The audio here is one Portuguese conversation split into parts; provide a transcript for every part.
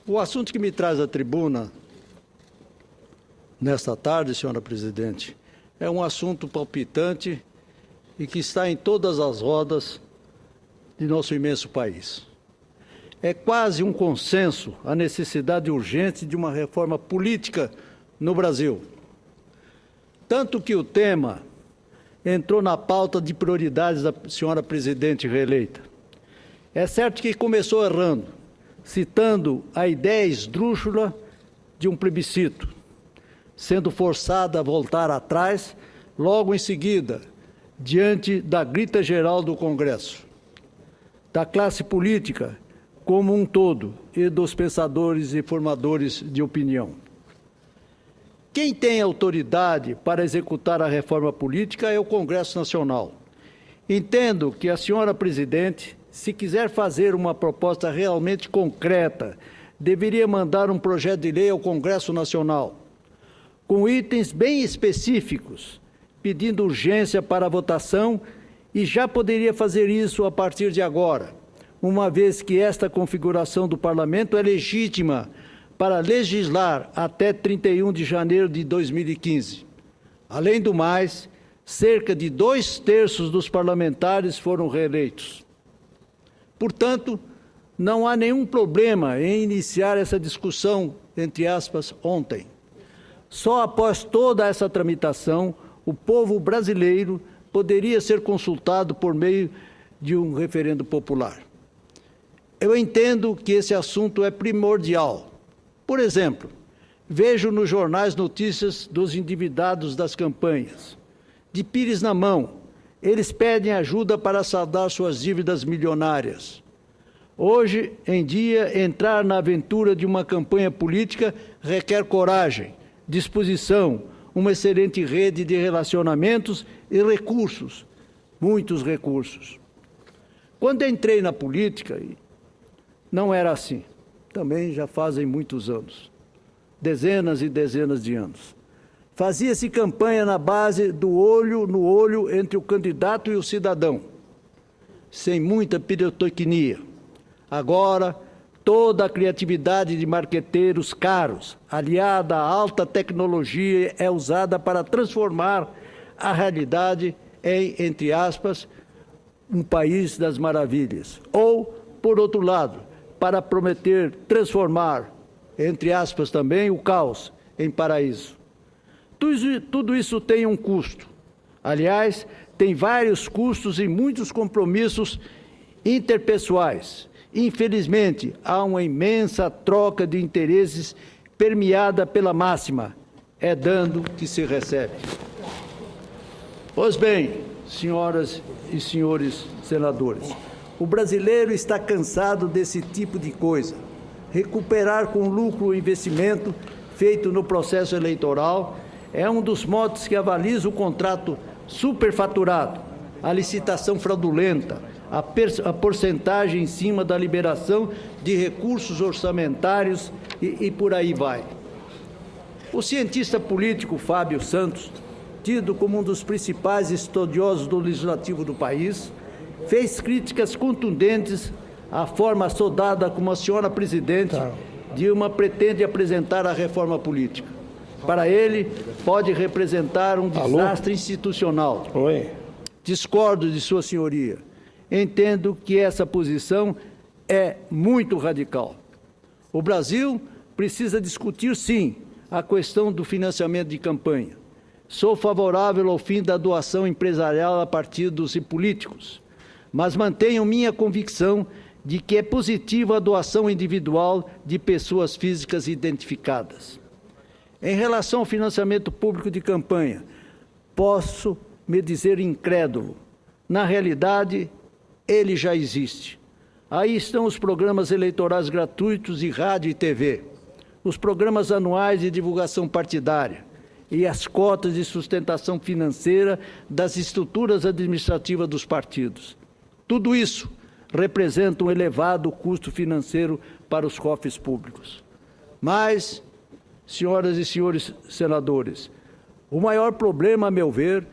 O assunto que me traz à tribuna nesta tarde, senhora presidente, é um assunto palpitante e que está em todas as rodas de nosso imenso país. É quase um consenso a necessidade urgente de uma reforma política no Brasil. Tanto que o tema entrou na pauta de prioridades da senhora presidente reeleita. É certo que começou errando, citando a ideia esdrúxula de um plebiscito, sendo forçada a voltar atrás logo em seguida, diante da grita geral do Congresso, da classe política como um todo e dos pensadores e formadores de opinião. Quem tem autoridade para executar a reforma política é o Congresso Nacional. Entendo que a senhora presidente, se quiser fazer uma proposta realmente concreta, deveria mandar um projeto de lei ao Congresso Nacional, com itens bem específicos, pedindo urgência para a votação, e já poderia fazer isso a partir de agora, uma vez que esta configuração do Parlamento é legítima para legislar até 31 de janeiro de 2015. Além do mais, cerca de 2/3 dos parlamentares foram reeleitos. Portanto, não há nenhum problema em iniciar essa discussão, entre aspas, ontem. Só após toda essa tramitação, o povo brasileiro poderia ser consultado por meio de um referendo popular. Eu entendo que esse assunto é primordial. Por exemplo, vejo nos jornais notícias dos endividados das campanhas. De pires na mão, eles pedem ajuda para saldar suas dívidas milionárias. Hoje em dia, entrar na aventura de uma campanha política requer coragem, disposição, uma excelente rede de relacionamentos e recursos, muitos recursos. Quando entrei na política, não era assim. Também já fazem muitos anos, dezenas e dezenas de anos. Fazia-se campanha na base do olho no olho entre o candidato e o cidadão, sem muita pirotecnia. Agora, toda a criatividade de marqueteiros caros, aliada à alta tecnologia, é usada para transformar a realidade em, entre aspas, um país das maravilhas. Ou, por outro lado, para prometer transformar, entre aspas também, o caos em paraíso. Tudo isso tem um custo. Aliás, tem vários custos e muitos compromissos interpessoais. Infelizmente, há uma imensa troca de interesses permeada pela máxima: é dando que se recebe. Pois bem, senhoras e senhores senadores, o brasileiro está cansado desse tipo de coisa. Recuperar com lucro o investimento feito no processo eleitoral é um dos modos que avaliza o contrato superfaturado, a licitação fraudulenta, a porcentagem em cima da liberação de recursos orçamentários e por aí vai. O cientista político Fábio Santos, tido como um dos principais estudiosos do legislativo do país, fez críticas contundentes à forma soldada como a senhora presidente Dilma pretende apresentar a reforma política. Para ele, pode representar um desastre institucional. Discordo de sua senhoria. Entendo que essa posição é muito radical. O Brasil precisa discutir, sim, a questão do financiamento de campanha. Sou favorável ao fim da doação empresarial a partidos e políticos, mas mantenho minha convicção de que é positiva a doação individual de pessoas físicas identificadas. Em relação ao financiamento público de campanha, posso me dizer incrédulo. Na realidade, ele já existe. Aí estão os programas eleitorais gratuitos de rádio e TV, os programas anuais de divulgação partidária e as cotas de sustentação financeira das estruturas administrativas dos partidos. Tudo isso representa um elevado custo financeiro para os cofres públicos. Mas, senhoras e senhores senadores, o maior problema, a meu ver,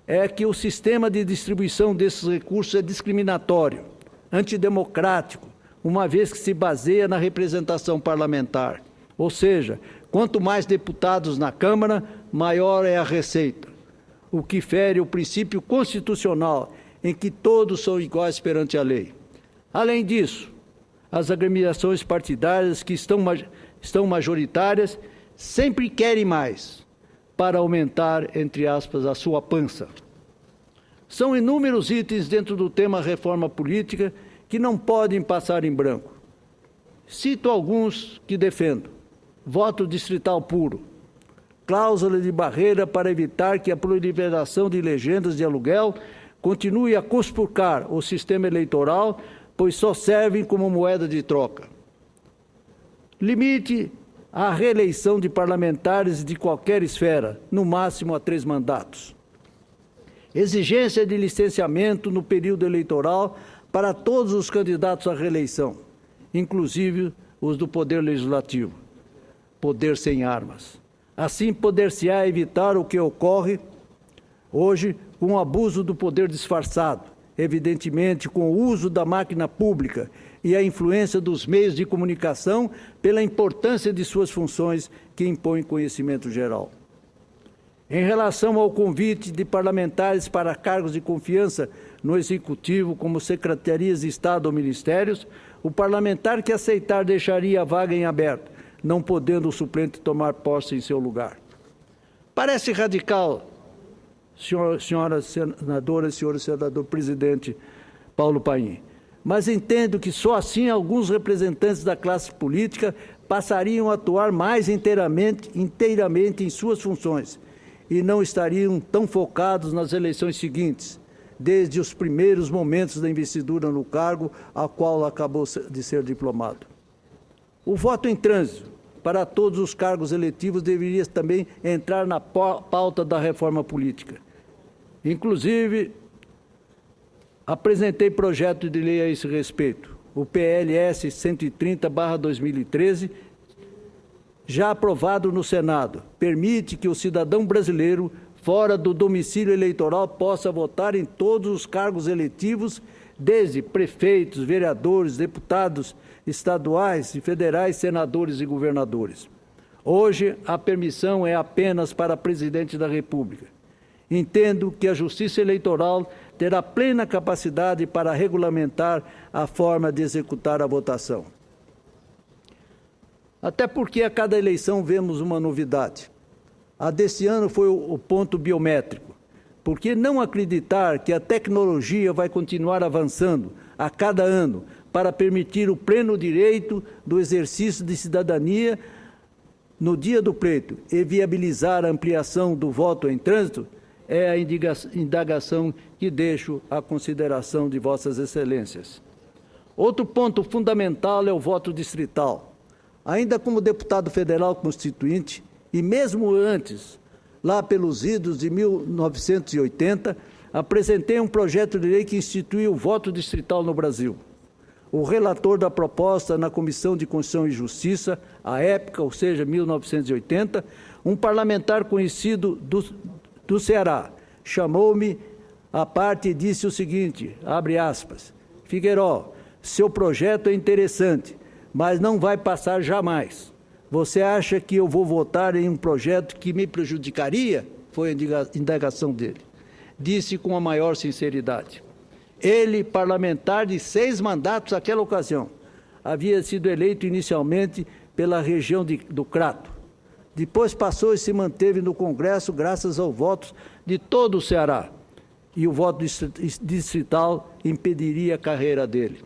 é que o sistema de distribuição desses recursos é discriminatório, antidemocrático, uma vez que se baseia na representação parlamentar. Ou seja, quanto mais deputados na Câmara, maior é a receita, o que fere o princípio constitucional em que todos são iguais perante a lei. Além disso, as agremiações partidárias que estão majoritárias sempre querem mais para aumentar, entre aspas, a sua pança. São inúmeros itens dentro do tema reforma política que não podem passar em branco. Cito alguns que defendo: voto distrital puro, cláusula de barreira para evitar que a proliferação de legendas de aluguel continue a conspurcar o sistema eleitoral, pois só servem como moeda de troca. Limite à reeleição de parlamentares de qualquer esfera, no máximo a 3 mandatos. Exigência de licenciamento no período eleitoral para todos os candidatos à reeleição, inclusive os do Poder Legislativo. Poder sem armas. Assim, poder-se-á evitar o que ocorre hoje com o abuso do poder disfarçado, evidentemente com o uso da máquina pública e a influência dos meios de comunicação pela importância de suas funções que impõem conhecimento geral. Em relação ao convite de parlamentares para cargos de confiança no Executivo, como secretarias de Estado ou ministérios, o parlamentar que aceitar deixaria a vaga em aberto, não podendo o suplente tomar posse em seu lugar. Parece radical, senhoras senadoras, senhor senador presidente Paulo Paim, mas entendo que só assim alguns representantes da classe política passariam a atuar mais inteiramente em suas funções e não estariam tão focados nas eleições seguintes, desde os primeiros momentos da investidura no cargo, a qual acabou de ser diplomado. O voto em trânsito para todos os cargos eletivos deveria também entrar na pauta da reforma política. Inclusive, apresentei projeto de lei a esse respeito, o PLS 130/2013, já aprovado no Senado, permite que o cidadão brasileiro, fora do domicílio eleitoral, possa votar em todos os cargos eletivos, desde prefeitos, vereadores, deputados estaduais e federais, senadores e governadores. Hoje, a permissão é apenas para presidente da República. Entendo que a Justiça Eleitoral terá plena capacidade para regulamentar a forma de executar a votação. Até porque a cada eleição vemos uma novidade. A desse ano foi o ponto biométrico. Por que não acreditar que a tecnologia vai continuar avançando a cada ano para permitir o pleno direito do exercício de cidadania no dia do pleito e viabilizar a ampliação do voto em trânsito? É a indagação que deixo à consideração de Vossas Excelências. Outro ponto fundamental é o voto distrital. Ainda como deputado federal constituinte, e mesmo antes, lá pelos idos de 1980, apresentei um projeto de lei que instituiu o voto distrital no Brasil. O relator da proposta na Comissão de Constituição e Justiça, à época, ou seja, 1980, um parlamentar conhecido do Ceará, chamou-me à parte e disse o seguinte, abre aspas, Figueiró, seu projeto é interessante, mas não vai passar jamais. Você acha que eu vou votar em um projeto que me prejudicaria? Foi a indagação dele. Disse com a maior sinceridade. Ele, parlamentar de 6 mandatos naquela ocasião, havia sido eleito inicialmente pela região do Crato. Depois passou e se manteve no Congresso graças aos votos de todo o Ceará. E o voto distrital impediria a carreira dele.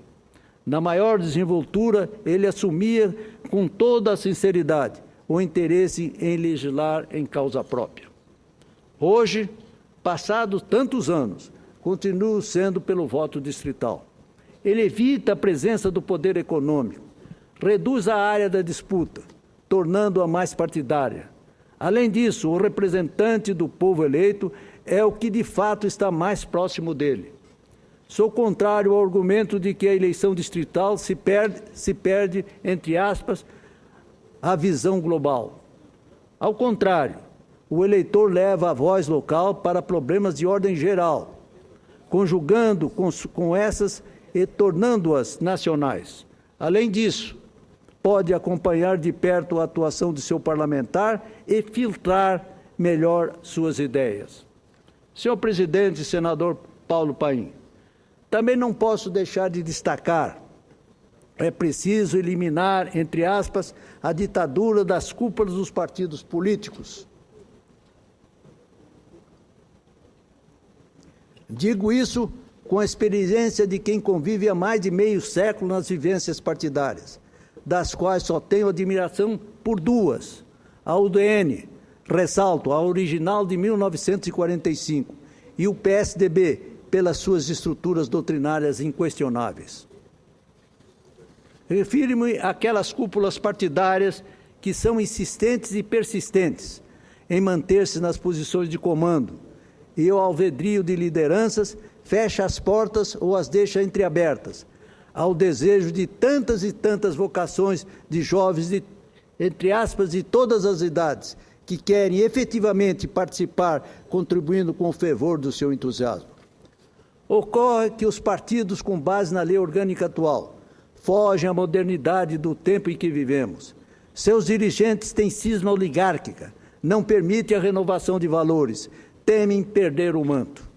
Na maior desenvoltura, ele assumia com toda a sinceridade o interesse em legislar em causa própria. Hoje, passados tantos anos, continuo sendo pelo voto distrital. Ele evita a presença do poder econômico, reduz a área da disputa, tornando-a mais partidária. Além disso, o representante do povo eleito é o que de fato está mais próximo dele. Sou contrário ao argumento de que a eleição distrital se perde, entre aspas, a visão global. Ao contrário, o eleitor leva a voz local para problemas de ordem geral, conjugando com essas e tornando-as nacionais. Além disso, pode acompanhar de perto a atuação de seu parlamentar e filtrar melhor suas ideias. Senhor presidente, senador Paulo Paim, também não posso deixar de destacar: é preciso eliminar, entre aspas, a ditadura das cúpulas dos partidos políticos. Digo isso com a experiência de quem convive há mais de meio século nas vivências partidárias, das quais só tenho admiração por duas: a UDN, ressalto, a original de 1945, e o PSDB, pelas suas estruturas doutrinárias inquestionáveis. Refiro-me àquelas cúpulas partidárias que são insistentes e persistentes em manter-se nas posições de comando, e o alvedrio de lideranças fecha as portas ou as deixa entreabertas ao desejo de tantas e tantas vocações de jovens, entre aspas, de todas as idades, que querem efetivamente participar, contribuindo com o fervor do seu entusiasmo. Ocorre que os partidos, com base na lei orgânica atual, fogem à modernidade do tempo em que vivemos. Seus dirigentes têm cisma oligárquica, não permitem a renovação de valores, temem perder o manto.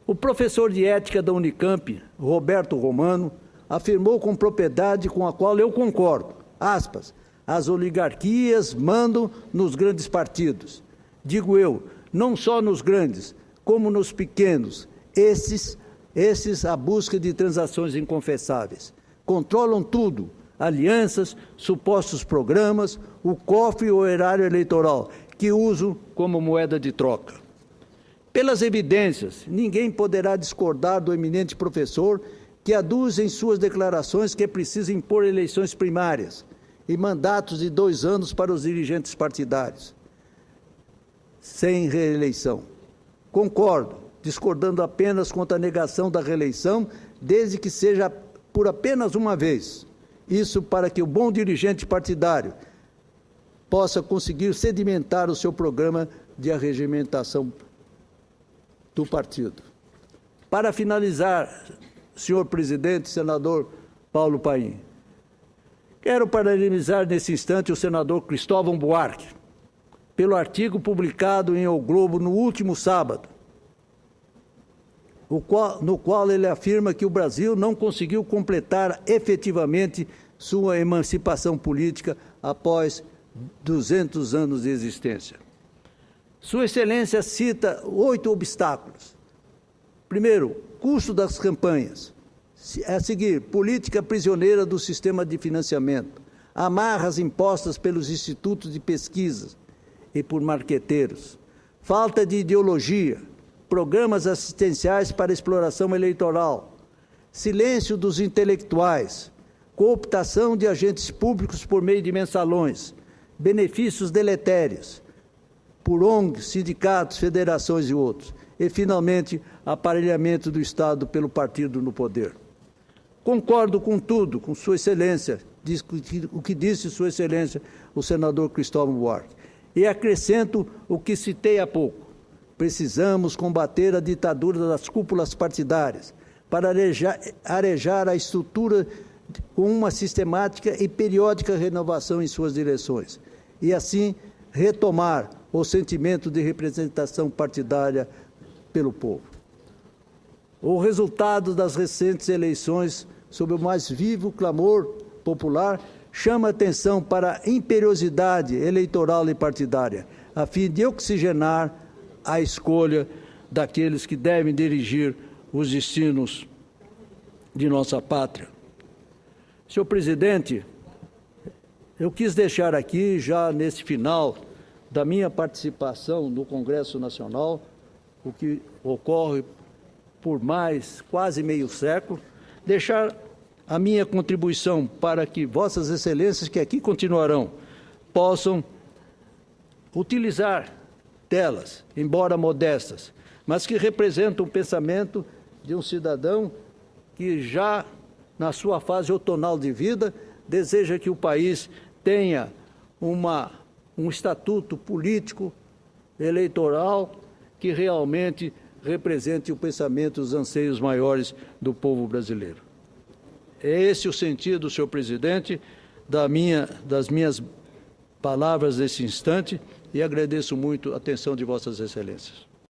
O professor de ética da Unicamp, Roberto Romano, afirmou com propriedade com a qual eu concordo, aspas, as oligarquias mandam nos grandes partidos. Digo eu, não só nos grandes, como nos pequenos, esses à busca de transações inconfessáveis. Controlam tudo, alianças, supostos programas, o cofre ou erário eleitoral, que usam como moeda de troca. Pelas evidências, ninguém poderá discordar do eminente professor que aduz em suas declarações que é preciso impor eleições primárias e mandatos de 2 anos para os dirigentes partidários, sem reeleição. Concordo, discordando apenas quanto à negação da reeleição, desde que seja por apenas uma vez. Isso para que o bom dirigente partidário possa conseguir sedimentar o seu programa de arregimentação do partido. Para finalizar, senhor presidente, senador Paulo Paim, quero parabenizar nesse instante o senador Cristóvão Buarque pelo artigo publicado em O Globo no último sábado, no qual ele afirma que o Brasil não conseguiu completar efetivamente sua emancipação política após 200 anos de existência. Sua Excelência cita 8 obstáculos. Primeiro, custo das campanhas. A seguir, política prisioneira do sistema de financiamento, amarras impostas pelos institutos de pesquisa e por marqueteiros, falta de ideologia, programas assistenciais para exploração eleitoral, silêncio dos intelectuais, cooptação de agentes públicos por meio de mensalões, benefícios deletérios por ONGs, sindicatos, federações e outros, e, finalmente, aparelhamento do Estado pelo partido no poder. Concordo com tudo, com Sua Excelência, o que disse Sua Excelência, o senador Cristóvão Buarque, e acrescento o que citei há pouco. Precisamos combater a ditadura das cúpulas partidárias para arejar a estrutura com uma sistemática e periódica renovação em suas direções, e assim retomar o sentimento de representação partidária pelo povo. O resultado das recentes eleições, sob o mais vivo clamor popular, chama atenção para a imperiosidade eleitoral e partidária, a fim de oxigenar a escolha daqueles que devem dirigir os destinos de nossa pátria. Senhor presidente, eu quis deixar aqui, já nesse final da minha participação no Congresso Nacional, o que ocorre por mais quase meio século, deixar a minha contribuição para que Vossas Excelências, que aqui continuarão, possam utilizar delas, embora modestas, mas que representam o pensamento de um cidadão que já na sua fase outonal de vida deseja que o país tenha um estatuto político, eleitoral, que realmente represente o pensamento e os anseios maiores do povo brasileiro. É esse o sentido, senhor presidente, das minhas palavras nesse instante, e agradeço muito a atenção de vossas excelências.